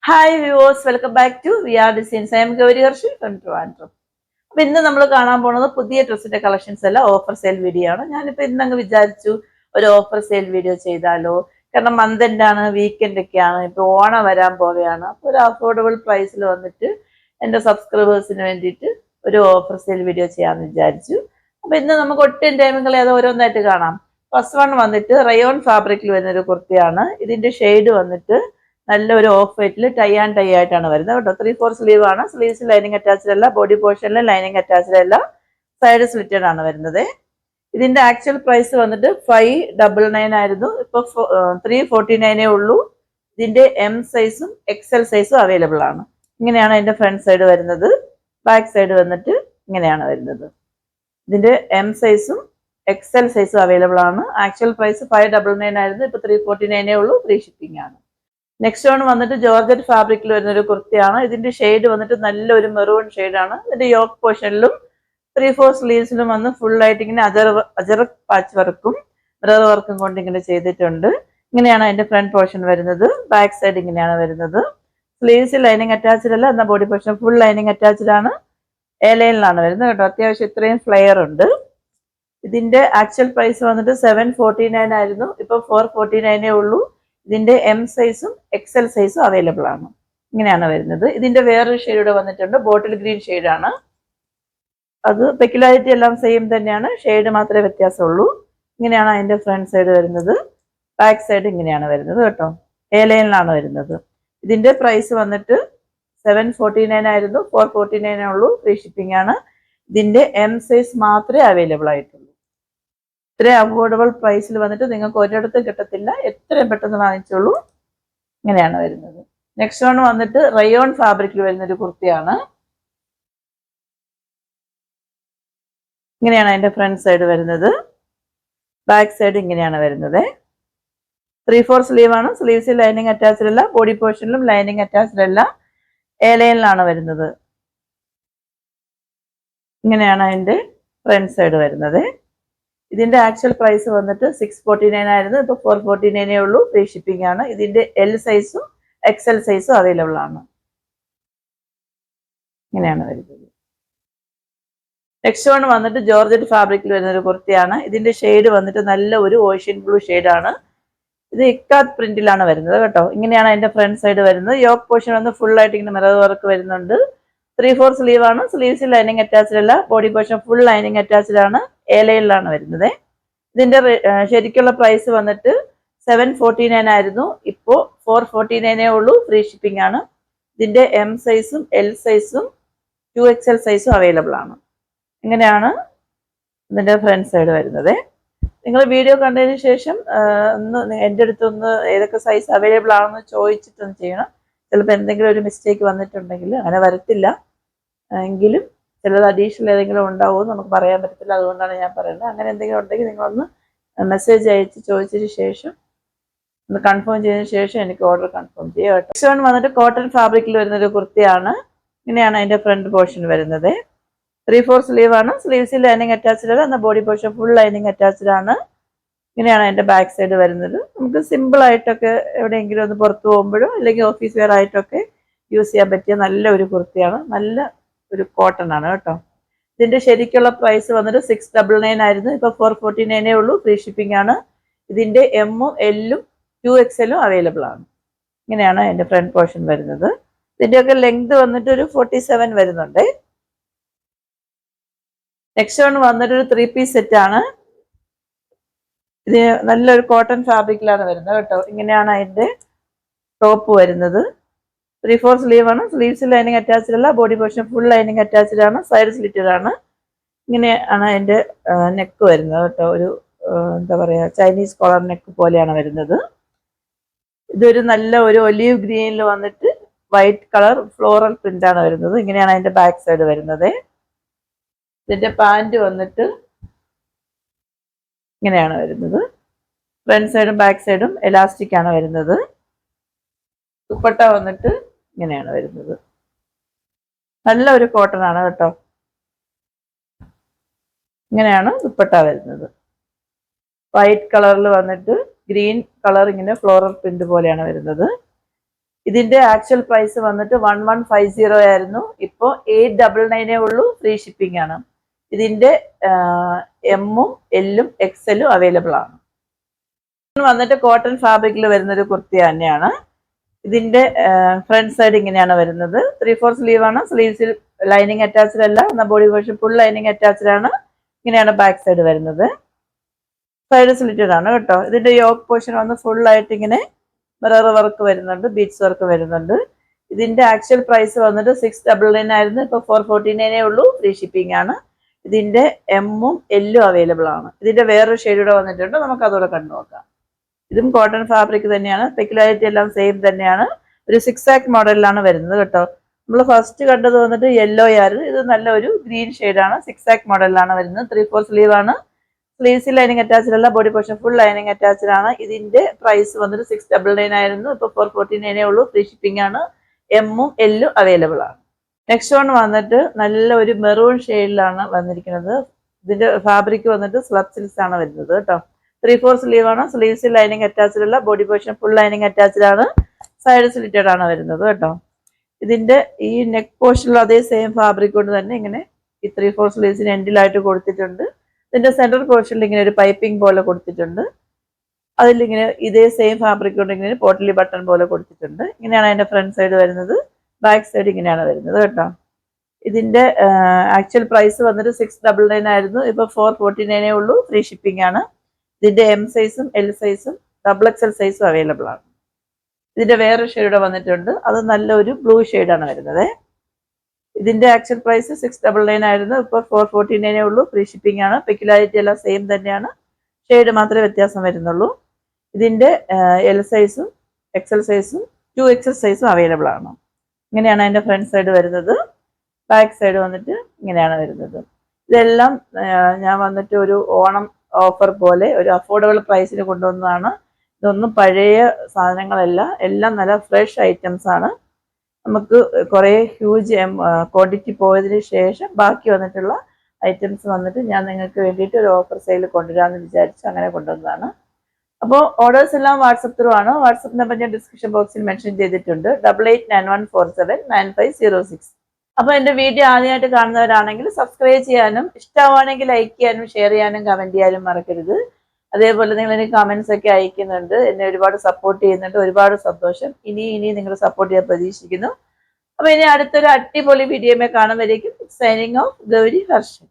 Hi viewers, welcome back to V R designs. I'm Gauri Harshi from Trivandrum. അപ്പൊ ഇന്ന് നമ്മൾ കാണാൻ പോകുന്നത് പുതിയ ഡ്രസ്സിന്റെ കളക്ഷൻസ് അല്ല, ഓഫർ സെയിൽ വീഡിയോ ആണ്. ഞാനിപ്പോ ഇന്നങ്ങ് വിചാരിച്ചു ഒരു ഓഫർ സെയിൽ വീഡിയോ ചെയ്താലോ. കാരണം മന്ത് എൻഡ് ആണ്, വീക്കെൻഡ് ഒക്കെയാണ്, ഇപ്പൊ ഓണം വരാൻ പോവുകയാണ്. അപ്പൊ ഒരു അഫോർഡബിൾ പ്രൈസിൽ വന്നിട്ട് എന്റെ സബ്സ്ക്രൈബേഴ്സിന് വേണ്ടിയിട്ട് ഒരു ഓഫർ സെയിൽ വീഡിയോ ചെയ്യാമെന്ന് വിചാരിച്ചു. അപ്പൊ ഇന്ന് നമുക്ക് ഒട്ടും ടൈമുകളെ അത് ഓരോന്നായിട്ട് കാണാം. ഫസ്റ്റ് വൺ വന്നിട്ട് റയോൺ ഫാബ്രിക്കിൽ വരുന്ന ഒരു കുർത്തിയാണ്. ഇതിന്റെ ഷെയ്ഡ് വന്നിട്ട് നല്ലൊരു ഓഫ് വൈറ്റിൽ ടൈ ആൻഡ് ടൈ ആയിട്ടാണ് വരുന്നത് കേട്ടോ. 3/4 സ്ലീവ് ആണ്. സ്ലീവ്സ് ലൈനിങ് അറ്റാച്ച്ഡ് അല്ല, ബോഡി പോർഷനിൽ ലൈനിങ് അറ്റാച്ച്ഡ് അല്ല, സൈഡ് സ്ലിറ്റഡ് ആണ് വരുന്നത്. ഇതിന്റെ ആക്ച്വൽ പ്രൈസ് വന്നിട്ട് 599 ആയിരുന്നു. ഇപ്പൊ 349 ഉള്ളൂ. ഇതിന്റെ എം സൈസും എക്സൽ സൈസും അവൈലബിൾ ആണ്. ഇങ്ങനെയാണ് അതിന്റെ ഫ്രണ്ട് സൈഡ് വരുന്നത്. ബാക്ക് സൈഡ് വന്നിട്ട് ഇങ്ങനെയാണ് വരുന്നത്. ഇതിന്റെ എം സൈസും എക്സൽ സൈസും അവൈലബിൾ ആണ്. ആക്ച്വൽ പ്രൈസ് 599 ആയിരുന്നു. ഇപ്പൊ 349 ഉള്ളൂ. ഫ്രീ ഷിപ്പിംഗ് ആണ്. നെക്സ്റ്റ് വൺ വന്നിട്ട് ജോർജറ്റ് ഫാബ്രിക്കിൽ വരുന്ന ഒരു കുർത്തിയാണ്. ഇതിന്റെ ഷെയ്ഡ് വന്നിട്ട് നല്ലൊരു മെറൂൺ ഷെയ്ഡാണ്. ഇതിന്റെ യോക്ക് പോർഷനിലും 3/4 സ്ലീവ്സിലും വന്ന് ഫുൾ ആയിട്ട് ഇങ്ങനെ അജർ പാച്ച് വർക്കും മിറർ വർക്കും കൊണ്ട് ഇങ്ങനെ ചെയ്തിട്ടുണ്ട്. ഇങ്ങനെയാണ് അതിന്റെ ഫ്രണ്ട് പോർഷൻ വരുന്നത്. ബാക്ക് സൈഡ് ഇങ്ങനെയാണ് വരുന്നത്. സ്ലീവ്സ് ലൈനിങ് അറ്റാച്ച്ഡ് അല്ല, എന്നാൽ body portion full lining attached ആണ്. എ ലൈനിലാണ് വരുന്നത് കേട്ടോ. അത്യാവശ്യം ഇത്രയും ഫ്ലെയർ ഉണ്ട്. ഇതിന്റെ ആക്ച്വൽ പ്രൈസ് വന്നിട്ട് 749 ആയിരുന്നു. ഇപ്പൊ 449 ഉള്ളൂ. ഇതിന്റെ എം സൈസും എക്സൽ സൈസും അവൈലബിൾ ആണ്. ഇങ്ങനെയാണ് വരുന്നത്. ഇതിന്റെ വേറൊരു ഷെയ്ഡ് വന്നിട്ടുണ്ട്, ബോട്ടിൽ ഗ്രീൻ ഷെയ്ഡാണ്. അത് പെക്യുലാരിറ്റി എല്ലാം സെയിം തന്നെയാണ്, ഷെയ്ഡ് മാത്രമേ വ്യത്യാസമുള്ളൂ. ഇങ്ങനെയാണ് അതിന്റെ ഫ്രണ്ട് സൈഡ് വരുന്നത്. ബാക്ക് സൈഡ് ഇങ്ങനെയാണ് വരുന്നത് കേട്ടോ. എ ലൈനിലാണ് വരുന്നത്. ഇതിന്റെ പ്രൈസ് വന്നിട്ട് 749 ആയിരുന്നു. 449 ഉള്ളൂ. ഫ്രീ ഷിപ്പിംഗ് ആണ്. ഇതിന്റെ എം സൈസ് മാത്രമേ അവൈലബിൾ ആയിട്ടുള്ളൂ. ഇത്രയും അഫോർഡബിൾ പ്രൈസിൽ വന്നിട്ട് നിങ്ങൾക്ക് ഒരിടത്തും കിട്ടത്തില്ല. എത്രയും പെട്ടെന്ന് വാങ്ങിച്ചോളൂ. ഇങ്ങനെയാണ് വരുന്നത്. നെക്സ്റ്റ് വൺ വന്നിട്ട് റയോൺ ഫാബ്രിക്കിൽ വരുന്ന ഒരു കുർത്തിയാണ്. ഇങ്ങനെയാണ് അതിന്റെ ഫ്രണ്ട് സൈഡ് വരുന്നത്. ബാക്ക് സൈഡ് ഇങ്ങനെയാണ് വരുന്നത്. 3/4 സ്ലീവ് ആണ്. സ്ലീവ്സിൽ ലൈനിങ് അറ്റാച്ച്ഡ് അല്ല, ബോഡി പോർഷനിലും ലൈനിങ് അറ്റാച്ച്ഡ് അല്ല, എ ലൈനിലാണ് വരുന്നത്. ഇങ്ങനെയാണ് അതിന്റെ ഫ്രണ്ട് സൈഡ് വരുന്നത്. ഇതിന്റെ ആക്ച്വൽ പ്രൈസ് വന്നിട്ട് 649 ആയിരുന്നു. ഇപ്പൊ 449 ഉള്ളൂ. ഫ്രീ ഷിപ്പിംഗ് ആണ്. ഇതിന്റെ എൽ സൈസും എക്സൽ സൈസും അവൈലബിൾ ആണ്. ഇങ്ങനെയാണ് വരുന്നത്. നെക്സ്റ്റ് വൺ വന്നിട്ട് ജോർജറ്റ് ഫാബ്രിക്കിൽ വരുന്ന ഒരു കുർത്തിയാണ്. ഇതിന്റെ ഷെയ്ഡ് വന്നിട്ട് നല്ല ഒരു ഓഷ്യൻ ബ്ലൂ ഷെയ്ഡാണ്. ഇത് ഇക്കാത്ത് പ്രിന്റിലാണ് വരുന്നത് കേട്ടോ. ഇങ്ങനെയാണ് അതിന്റെ ഫ്രണ്ട് സൈഡ് വരുന്നത്. യോക്ക് പോർഷൻ വന്ന് ഫുൾ ആയിട്ട് ഇങ്ങനെ മിറർ വർക്ക് വരുന്നുണ്ട്. 3/4 സ്ലീവ് ആണ്. സ്ലീവ്സിൽ ലൈനിങ് അറ്റാച്ച്ഡ് അല്ല, body portion full lining attached ആണ്. എ ലൈനിലാണ് വരുന്നത്. ഇതിന്റെ ശരിക്കുള്ള പ്രൈസ് വന്നിട്ട് 749 ആയിരുന്നു. ഇപ്പോ 449 ഉള്ളൂ. ഫ്രീ ഷിപ്പിംഗ് ആണ്. ഇതിന്റെ എം സൈസും എൽ സൈസും 2XL സൈസും അവൈലബിൾ ആണ്. ഇങ്ങനെയാണ് ഇതിന്റെ ഫ്രണ്ട് സൈഡ് വരുന്നത്. നിങ്ങൾ വീഡിയോ കണ്ടതിന് ശേഷം ഒന്ന് എൻ്റെ അടുത്തൊന്ന് ഏതൊക്കെ സൈസ് അവൈലബിൾ ആണെന്ന് ചോദിച്ചിട്ടൊന്ന് ചെയ്യണം. ചിലപ്പോൾ എന്തെങ്കിലും ഒരു മിസ്റ്റേക്ക് വന്നിട്ടുണ്ടെങ്കിൽ, അങ്ങനെ വരത്തില്ല എങ്കിലും ചിലത് അഡീഷണൽ ഏതെങ്കിലും ഉണ്ടാവുമെന്ന് നമുക്ക് പറയാൻ പറ്റത്തില്ല. അതുകൊണ്ടാണ് ഞാൻ പറയുന്നത്. അങ്ങനെ എന്തെങ്കിലും ഉണ്ടെങ്കിൽ നിങ്ങളൊന്ന് മെസ്സേജ് അയച്ച് ചോദിച്ചതിന് ശേഷം ഒന്ന് കൺഫേം ചെയ്തതിന് ശേഷം എനിക്ക് ഓർഡർ കൺഫേം ചെയ്യുക കേട്ടോ. നെക്സ്റ്റ് വൺ വന്നിട്ട് കോട്ടൺ ഫാബ്രിക്കിൽ വരുന്നൊരു കുർത്തിയാണ്. ഇങ്ങനെയാണ് അതിന്റെ ഫ്രണ്ട് പോർഷൻ വരുന്നത്. 3/4 സ്ലീവ് ആണ്. സ്ലീവ്സിൽ ലൈനിങ് അറ്റാച്ച്ഡ് ആണ്, എന്നാൽ body portion full lining attached ആണ്. ഇങ്ങനെയാണ് അതിന്റെ ബാക്ക് സൈഡ് വരുന്നത്. നമുക്ക് സിമ്പിൾ ആയിട്ടൊക്കെ എവിടെയെങ്കിലും ഒന്ന് പുറത്ത് പോകുമ്പോഴോ അല്ലെങ്കിൽ ഓഫീസ് വെയർ ആയിട്ടൊക്കെ യൂസ് ചെയ്യാൻ പറ്റിയ നല്ല ഒരു കുർത്തിയാണ്. നല്ല ഒരു കോട്ടൺ ആണ് കേട്ടോ. ഇതിന്റെ ശരിക്കുള്ള പ്രൈസ് വന്നിട്ട് 699 ആയിരുന്നു. ഇപ്പൊ 449 ഉള്ളൂ. ഫ്രീ ഷിപ്പിംഗ് ആണ്. ഇതിന്റെ എമ്മും എല്ലും 2XL അവൈലബിൾ ആണ്. ഇങ്ങനെയാണ് അതിന്റെ ഫ്രണ്ട് പോർഷൻ വരുന്നത്. ഇതിന്റെയൊക്കെ ലെങ്ത് വന്നിട്ട് ഒരു 47 വരുന്നുണ്ട്. നെക്സ്റ്റ് വൺ വന്നിട്ട് ഒരു 3 പീസ് സെറ്റ് ആണ്. ഇത് നല്ലൊരു കോട്ടൺ ഫാബ്രിക്കിലാണ് വരുന്നത് കേട്ടോ. ഇങ്ങനെയാണ് അതിന്റെ ടോപ്പ് വരുന്നത്. 3/4 സ്ലീവ് ആണ്. സ്ലീവ്സ് ലൈനിങ് അറ്റാച്ച്ഡ് അല്ല, body portion full lining attached ആണ്, സൈഡ് സ്ലിറ്റഡ് ആണ്. ഇങ്ങനെയാണ് അതിന്റെ നെക്ക് വരുന്നത് കേട്ടോ. ഒരു എന്താ പറയാ, ചൈനീസ് കോളർ നെക്ക് പോലെയാണ് വരുന്നത്. ഇതൊരു നല്ല ഒരു ഒലീവ് ഗ്രീനിൽ വന്നിട്ട് വൈറ്റ് കളർ ഫ്ലോറൽ പ്രിന്റ് ആണ് വരുന്നത്. ഇങ്ങനെയാണ് അതിന്റെ ബാക്ക് സൈഡ് വരുന്നത്. ഇതിന്റെ പാന്റ് വന്നിട്ട് ഇങ്ങനെയാണ് വരുന്നത്. ഫ്രണ്ട് സൈഡും ബാക്ക് സൈഡും എലാസ്റ്റിക് ആണ് വരുന്നത്. ദുപ്പട്ട വന്നിട്ട് ഇങ്ങനെയാണ് വരുന്നത്. നല്ല ഒരു കോട്ടൺ ആണ് കേട്ടോ. ഇങ്ങനെയാണ് ദുപ്പട്ട വരുന്നത്. വൈറ്റ് കളറിൽ വന്നിട്ട് ഗ്രീൻ കളർ ഇങ്ങനെ ഫ്ലോറൽ പ്രിന്റ് പോലെയാണ് വരുന്നത്. ഇതിന്റെ ആക്ച്വൽ പ്രൈസ് വന്നിട്ട് 1150 ആയിരുന്നു. ഇപ്പോൾ 899 ഉള്ളൂ. ഫ്രീ ഷിപ്പിംഗ് ആണ്. ഇതിന്റെ എമ്മും എല്ലും എക്സലും അവൈലബിൾ ആണ്. വന്നിട്ട് കോട്ടൺ ഫാബ്രിക്കിൽ വരുന്ന ഒരു കുർത്തി തന്നെയാണ്. ഇതിന്റെ ഫ്രണ്ട് സൈഡ് ഇങ്ങനെയാണ് വരുന്നത്. 3/4 സ്ലീവ് ആണ്. സ്ലീവ്സിൽ ലൈനിങ് അറ്റാച്ച്ഡ് അല്ല. എന്നാൽ body portion full lining attached ആണ്. ഇങ്ങനെയാണ് ബാക്ക് സൈഡ് വരുന്നത്. സൈഡ് സ്ലിറ്റഡ് ആണ് കേട്ടോ. ഇതിന്റെ യോക്ക് പോർഷൻ വന്ന് ഫുൾ ആയിട്ട് ഇങ്ങനെ മിറർ വർക്ക് വരുന്നുണ്ട്, ബീഡ്സ് വർക്ക് വരുന്നുണ്ട്. ഇതിന്റെ ആക്ച്വൽ പ്രൈസ് വന്നിട്ട് 699 ആയിരുന്നു. ഇപ്പൊ 449 ഉള്ളൂ. ഫ്രീ ഷിപ്പിംഗ് ആണ്. ഇതിന്റെ എമ്മും എല്ലും അവൈലബിൾ ആണ്. ഇതിന്റെ വേറൊരു ഷെയ്ഡ് കൂടെ വന്നിട്ടുണ്ട്. നമുക്ക് അതോടെ കണ്ടു നോക്കാം. ഇതും കോട്ടൺ ഫാബ്രിക് തന്നെയാണ്. സ്പെക്കുലാരിറ്റി എല്ലാം സെയിം തന്നെയാണ്. ഒരു 6 ആക്ക് മോഡലിലാണ് വരുന്നത് കേട്ടോ. നമ്മൾ ഫസ്റ്റ് കണ്ടത് വന്നിട്ട് യെല്ലോ ആയിരുന്നു. ഇത് നല്ല ഒരു ഗ്രീൻ ഷെയ്ഡാണ്. 6 ആക്ക് മോഡലിലാണ് വരുന്നത്. 3/4 സ്ലീവ് ആണ്. സ്ലീവ്സിൽ ലൈനിങ് അറ്റാച്ച്ഡ് അല്ല. Body portion full lining attached ആണ്. ഇതിന്റെ പ്രൈസ് വന്നിട്ട് 699 ആയിരുന്നു. ഇപ്പൊ 449 ഉള്ളൂ. ഫ്രീ ഷിപ്പിംഗ് ആണ്. എമ്മും എല്ലും അവൈലബിൾ ആണ്. നെക്സ്റ്റ് വൺ വന്നിട്ട് നല്ല ഒരു മെറൂൺ ഷെയ്ഡിലാണ് വന്നിരിക്കുന്നത്. ഇതിന്റെ ഫാബ്രിക് വന്നിട്ട് സ്ലബ് സിൽക്സ് ആണ് വരുന്നത് കേട്ടോ. 3/4 സ്ലീവ് ആണ്. സ്ലീവ്സിൽ ലൈനിങ് അറ്റാച്ച്ഡ് അല്ല. Body portion full lining attached ആണ്. സൈഡ് സ്ലിറ്റഡ് ആണ് വരുന്നത് കേട്ടോ. ഇതിന്റെ ഈ നെക്ക് പോർഷനിൽ അതേ സെയിം ഫാബ്രിക് കൊണ്ട് തന്നെ ഇങ്ങനെ ഈ 3/4 സ്ലീവ്സിന് എൻഡിലായിട്ട് കൊടുത്തിട്ടുണ്ട്. ഇതിന്റെ സെന്റർ പോർഷനിൽ ഇങ്ങനെ ഒരു പൈപ്പിംഗ് പോലെ കൊടുത്തിട്ടുണ്ട്. അതിലിങ്ങനെ ഇതേ സെയിം ഫാബ്രിക് കൊണ്ട് ഇങ്ങനെ പോട്ടലി ബട്ടൺ പോലെ കൊടുത്തിട്ടുണ്ട്. ഇങ്ങനെയാണ് അതിന്റെ ഫ്രണ്ട് സൈഡ് വരുന്നത്. ബാക്ക് സൈഡ് ഇങ്ങനെയാണ് വരുന്നത് കേട്ടോ. ഇതിന്റെ ആക്ച്വൽ പ്രൈസ് വന്നിട്ട് 699 ആയിരുന്നു. ഇപ്പൊ 449 ഉള്ളൂ. ഫ്രീ ഷിപ്പിംഗ് ആണ്. ഇതിന്റെ എം സൈസും എൽ സൈസും XXL സൈസും അവൈലബിൾ ആണ്. ഇതിന്റെ വേറെ ഷെയ്ഡ് വന്നിട്ടുണ്ട്. അത് നല്ലൊരു ബ്ലൂ ഷെയ്ഡാണ് വരുന്നത്. ഇതിന്റെ ആക്ച്വൽ പ്രൈസ് 699 ആയിരുന്നു. ഇപ്പൊ 449 ഉള്ളൂ. ഫ്രീ ഷിപ്പിംഗ് ആണ്. സ്പെക്കുലാരിറ്റി എല്ലാം സെയിം തന്നെയാണ്. ഷെയ്ഡ് മാത്രമേ വ്യത്യാസം വരുന്നുള്ളൂ. ഇതിന്റെ എൽ സൈസും XL സൈസും 2XL സൈസും അവൈലബിൾ ആണ്. ഇങ്ങനെയാണ് അതിന്റെ ഫ്രണ്ട് സൈഡ് വരുന്നത്. ബാക്ക് സൈഡ് വന്നിട്ട് ഇങ്ങനെയാണ് വരുന്നത്. ഇതെല്ലാം ഞാൻ വന്നിട്ട് ഒരു ഓണം ഓഫർ പോലെ ഒരു അഫോർഡബിൾ പ്രൈസിന് കൊണ്ടുവന്നതാണ്. ഇതൊന്നും പഴയ സാധനങ്ങളല്ല. എല്ലാം നല്ല ഫ്രഷ് ഐറ്റംസ് ആണ്. നമുക്ക് കുറേ ഹ്യൂജ് ക്വാണ്ടിറ്റി പോയതിന് ശേഷം ബാക്കി വന്നിട്ടുള്ള ഐറ്റംസ് വന്നിട്ട് ഞാൻ നിങ്ങൾക്ക് വേണ്ടിയിട്ട് ഒരു ഓഫർ സെയിൽ കൊണ്ടുവരാമെന്ന് വിചാരിച്ച് അങ്ങനെ കൊണ്ടുവന്നതാണ്. അപ്പോൾ ഓർഡേഴ്സ് എല്ലാം വാട്സപ്പ് ത്രൂ ആണ്. വാട്സപ്പ് നമ്പർ ഞാൻ ഡിസ്ക്രിപ്ഷൻ ബോക്സിൽ മെൻഷൻ ചെയ്തിട്ടുണ്ട്. 8891479506. അപ്പോൾ എൻ്റെ വീഡിയോ ആദ്യമായിട്ട് കാണുന്നവരാണെങ്കിൽ സബ്സ്ക്രൈബ് ചെയ്യാനും ഇഷ്ടമാണെങ്കിൽ ലൈക്ക് ചെയ്യാനും ഷെയർ ചെയ്യാനും കമൻറ്റ് ചെയ്യാനും മറക്കരുത്. അതേപോലെ നിങ്ങൾ എനിക്ക് കമൻസ് ഒക്കെ അയക്കുന്നുണ്ട്. എന്നെ ഒരുപാട് സപ്പോർട്ട് ചെയ്യുന്നുണ്ട്. ഒരുപാട് സന്തോഷം. ഇനി നിങ്ങൾ സപ്പോർട്ട് ചെയ്യാൻ പ്രതീക്ഷിക്കുന്നു. അപ്പോൾ ഇനി അടുത്തൊരു അടിപൊളി വീഡിയോമേ കാണുമ്പോഴേക്കും സൈനിങ് ഓഫ് ഗൗരി ഹർഷൻ.